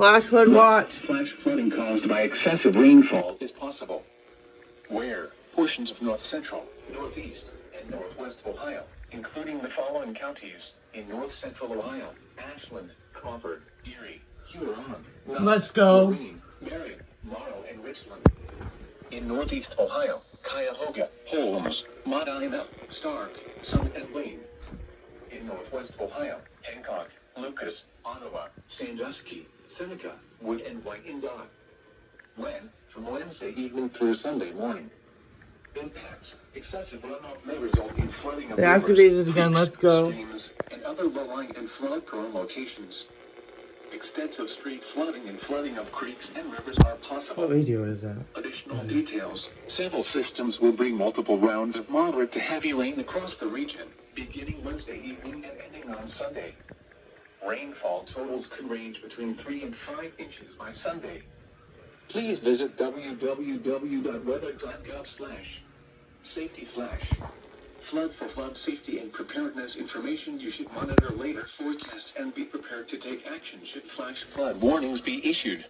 Flash flood watch. Flash flooding caused by excessive rainfall is possible. Where portions of north central, northeast, and northwest Ohio, including the following counties in north central Ohio: Ashland, Crawford, Erie, Huron, Let's go. Marine, Marion, Morrow, and Richland. In northeast Ohio: Cuyahoga, Holmes, Medina, Stark, Summit, and Wayne. In northwest Ohio: Hancock, Lucas, Ottawa, Sandusky, Seneca, Wood, and White in Dot. When? From Wednesday evening through Sunday morning. Impacts: excessive runoff may result in flooding of They activated it again. Let's go. streams and other low-lying and flood-prone locations. Extensive street flooding and flooding of creeks and rivers are possible. What video is that? Additional details: several systems will bring multiple rounds of moderate to heavy rain across the region, beginning Wednesday evening and ending on Sunday. Rainfall totals could range between 3 and 5 inches by Sunday. Please visit www.weather.gov/safety/. Flood for flood safety and preparedness information. You should monitor later forecasts and be prepared to take action should flash flood warnings be issued.